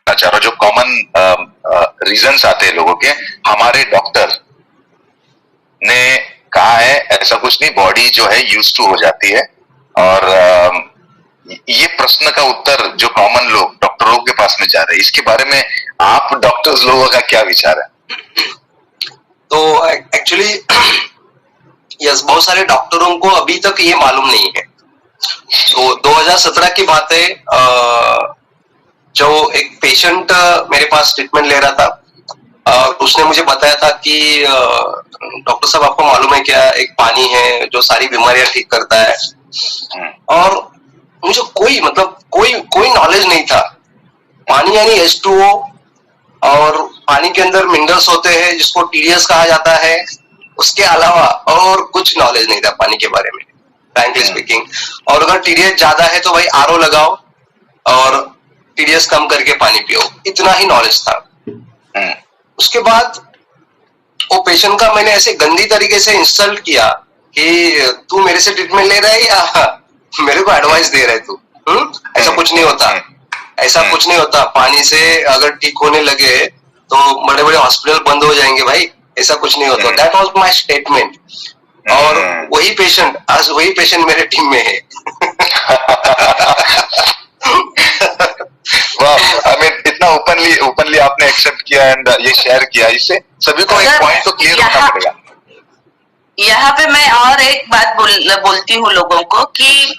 चाह रहा हूं, जो कॉमन रीजंस आते हैं लोगों के, हमारे डॉक्टर ने कहा है ऐसा कुछ नहीं, बॉडी जो है यूज टू हो जाती है। और ये प्रश्न का उत्तर जो कॉमन लोग डॉक्टरों के पास में जा रहे हैं, इसके बारे में आप डॉक्टर्स लोगों का क्या विचार है? तो एक्चुअली यस, बहुत सारे डॉक्टरों को अभी तक ये मालूम नहीं है। तो 2017 की बात है, जो एक पेशेंट मेरे पास ट्रीटमेंट ले रहा था, उसने मुझे बताया था कि डॉक्टर साहब आपको मालूम है क्या, एक पानी है जो सारी बीमारियां ठीक करता है। और मुझे कोई नॉलेज नहीं था। पानी यानी H2O, और पानी के अंदर मिनरल्स होते हैं जिसको TDS कहा जाता है। उसके अलावा और कुछ नॉलेज नहीं था पानी के बारे में, फ्रैंकली स्पीकिंग। और अगर TDS ज्यादा है तो भाई RO लगाओ और TDS कम करके पानी पियो, इतना ही नॉलेज था। उसके बाद वो पेशेंट का मैंने ऐसे गंदी तरीके से इंसल्ट किया कि तू मेरे से ट्रीटमेंट ले रहा है या मेरे को एडवाइस दे रहा है तू? ऐसा कुछ नहीं होता, ऐसा कुछ नहीं होता। पानी से अगर ठीक होने लगे तो बड़े बड़े हॉस्पिटल बंद हो जाएंगे भाई, ऐसा कुछ नहीं होता। That was my statement. और वही पेशेंट आज मेरे टीम में है। आई मीन इतना ओपनली आपने एक्सेप्ट किया एंड ये शेयर किया, इससे सभी को एक पॉइंट तो क्लियर होना पड़ेगा। यहाँ पे मैं और एक बात बोलती हूँ लोगों को कि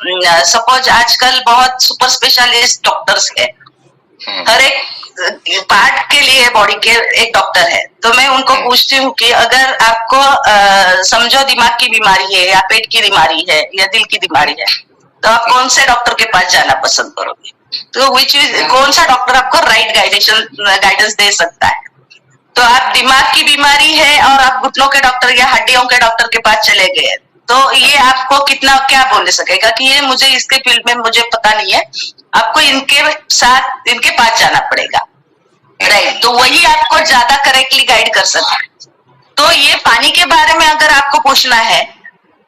सपोज आजकल बहुत सुपर स्पेशलिस्ट डॉक्टर्स है, हर एक पार्ट के लिए बॉडी के एक डॉक्टर है। तो मैं उनको पूछती हूँ कि अगर आपको समझो दिमाग की बीमारी है या पेट की बीमारी है या दिल की बीमारी है, तो आप कौन से डॉक्टर के पास जाना पसंद करोगे? तो कौन सा डॉक्टर आपको राइट गाइडेंस दे सकता है? तो आप दिमाग की बीमारी है और आप घुटनों के डॉक्टर या हड्डियों के डॉक्टर के पास चले गए, तो ये आपको कितना क्या बोल सकेगा कि ये मुझे इसके फील्ड में मुझे पता नहीं है, आपको इनके पास जाना पड़ेगा, राइट? तो वही आपको ज्यादा करेक्टली गाइड कर सकता है। तो ये पानी के बारे में अगर आपको पूछना है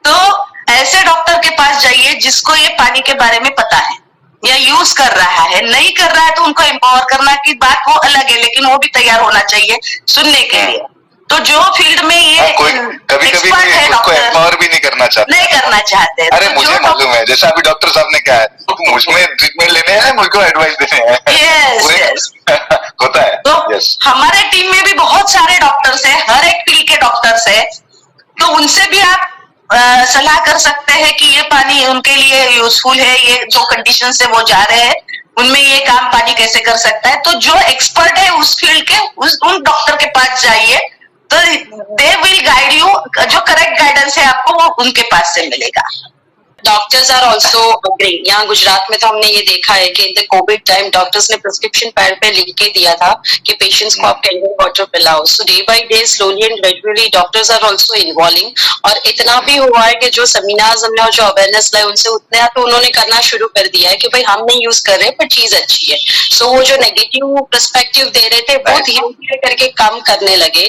तो ऐसे डॉक्टर के पास जाइए जिसको ये पानी के बारे में पता है या यूज कर रहा है। नहीं कर रहा है तो उनको एम्पावर करना की बात वो अलग है, लेकिन वो भी तैयार होना चाहिए सुनने के लिए। तो जो फील्ड में ये कभी है डॉक्टर एम्पावर भी नहीं करना चाहते। अरे तो मुझे मालूम है, जैसा अभी डॉक्टर साहब ने कहा है, मुझमें ट्रीटमेंट लेने हैं, मुझको एडवाइस देने हैं। यस होता है। तो हमारे टीम में भी बहुत सारे डॉक्टर्स है, हर एक फील्ड के डॉक्टर्स है। तो उनसे भी आप सलाह कर सकते हैं कि ये पानी उनके लिए यूजफुल है, ये जो कंडीशन से वो जा रहे हैं उनमें ये काम पानी कैसे कर सकता है। तो जो एक्सपर्ट है उस फील्ड के उन डॉक्टर के पास जाइए, तो दे विल गाइड यू। जो करेक्ट गाइडेंस है आपको वो उनके पास से मिलेगा। Doctors are also agreeing. यहाँ गुजरात में तो हमने ये देखा है कि in the covid time doctors ने प्रिस्क्रिप्शन पैड पे लिख के दिया था कि पेशेंट्स को आप कैंडिड वाटर पिलाओ। So day by day slowly and gradually doctors are also involving. और इतना भी हुआ है कि जो सेमिनार्स हमने और जो अवेयरनेस लाए उनसे उतना तो उन्होंने करना शुरू कर दिया है कि भाई हम नहीं यूज कर रहे पर चीज अच्छी है। सो वो जो नेगेटिव पर्सपेक्टिव दे रहे थे वो धीरे धीरे करके कम करने लगे।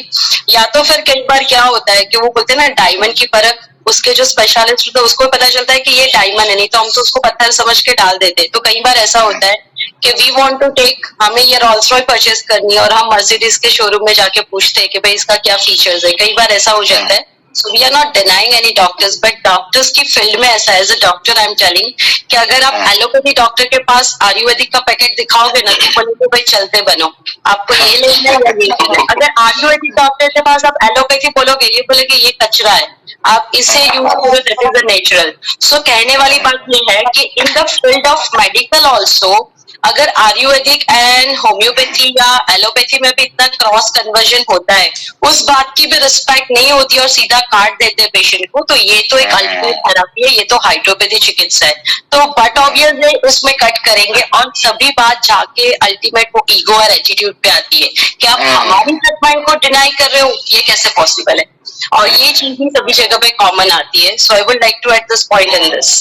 या तो फिर कई बार क्या होता है कि वो बोलते हैं ना डायमंड की परख, उसके जो स्पेशलिस्ट होता है उसको पता चलता है कि ये डायमंड है, नहीं तो हम तो उसको पत्थर समझ के डाल देते। तो कई बार ऐसा होता है कि वी वांट टू टेक, हमें ये रोल्स रॉयस परचेस करनी है और हम मर्सिडीज के शोरूम में जाके पूछते हैं कि भाई इसका क्या फीचर्स है। कई बार ऐसा हो जाता है। So we are not denying any doctors, but doctors की फील्ड में ऐसा as a doctor I am telling कि अगर आप एलोपैथी डॉक्टर के पास आयुर्वेदिक का पैकेट दिखाओगे ना तो बोलोगे भाई चलते बनो, आपको ये लेना है या ये लेना है। अगर आयुर्वेदिक डॉक्टर के पास आप एलोपैथी बोलोगे, ये बोलेगे ये कचरा है, आप इसे यूज करो, दैट इज द नेचुरल। सो कहने वाली बात ये है कि in the field of medical also अगर आयुर्वेदिक एंड होम्योपैथी या एलोपैथी में भी इतना क्रॉस कन्वर्जन होता है, उस बात की भी रिस्पेक्ट नहीं होती और सीधा काट देते हैं पेशेंट को, तो ये तो एक अल्टरनेट थेरेपी है, ये तो हाइड्रोपैथी चिकित्सा है। तो बट ऑब्वियसली उसमें कट करेंगे और सभी बात जाके अल्टीमेट वो ईगो और एटीट्यूड पे आती है कि आप हमारी ट्रीटमेंट को डिनाई कर रहे हो, ये कैसे पॉसिबल है। और ये चीज ही सभी जगह पे कॉमन आती है। So I would like to at this point in this.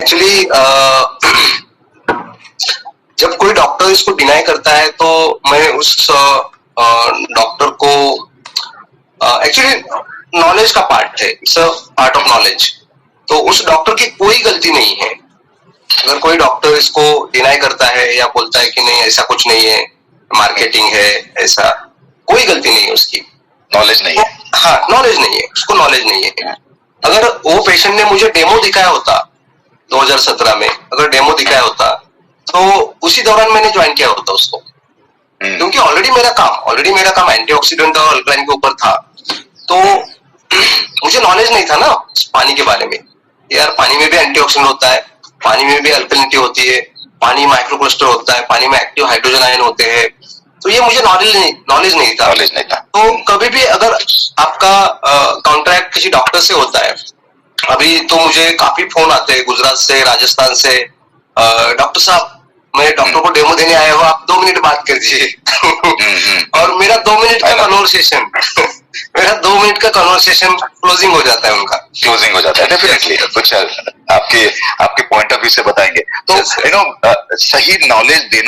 Actually जब कोई डॉक्टर इसको डिनाई करता है तो मैं उस डॉक्टर को एक्चुअली नॉलेज का पार्ट है, it's a part of knowledge. तो उस डॉक्टर की कोई गलती नहीं है, अगर कोई डॉक्टर इसको डिनाई करता है या बोलता है कि नहीं ऐसा कुछ नहीं है, मार्केटिंग है, ऐसा कोई गलती नहीं है उसकी, नॉलेज नहीं है। हाँ, नॉलेज नहीं है, उसको नॉलेज नहीं है। अगर वो पेशेंट ने मुझे डेमो दिखाया होता 2017 में, अगर डेमो दिखाया होता तो उसी दौरान मैंने ज्वाइन किया होता उसको, क्योंकि ऑलरेडी मेरा काम एंटीऑक्सीडेंट और अल्कलाइन के ऊपर था। तो मुझे नॉलेज नहीं था ना पानी के बारे में, यार पानी में भी एंटीऑक्सीडेंट होता है, पानी में भी अल्कलिनिटी होती है, पानी माइक्रोक्लस्टर होता है, पानी में एक्टिव हाइड्रोजन आयन होते हैं। तो ये मुझे नॉलेज नहीं था। तो कभी भी अगर आपका कॉन्ट्रैक्ट किसी डॉक्टर से होता है, अभी तो मुझे काफी फोन आते हैं गुजरात से, राजस्थान से, डॉक्टर साहब मैं डॉक्टर को डेमो देने आया हूँ, आप 2 मिनट बात कर दीजिए। और मेरा 2 मिनट का कन्वर्सेशन क्लोजिंग हो जाता है उनका। डेफिनेटली कुछ आपके पॉइंट ऑफ व्यू से बताएंगे तो सही नॉलेज देना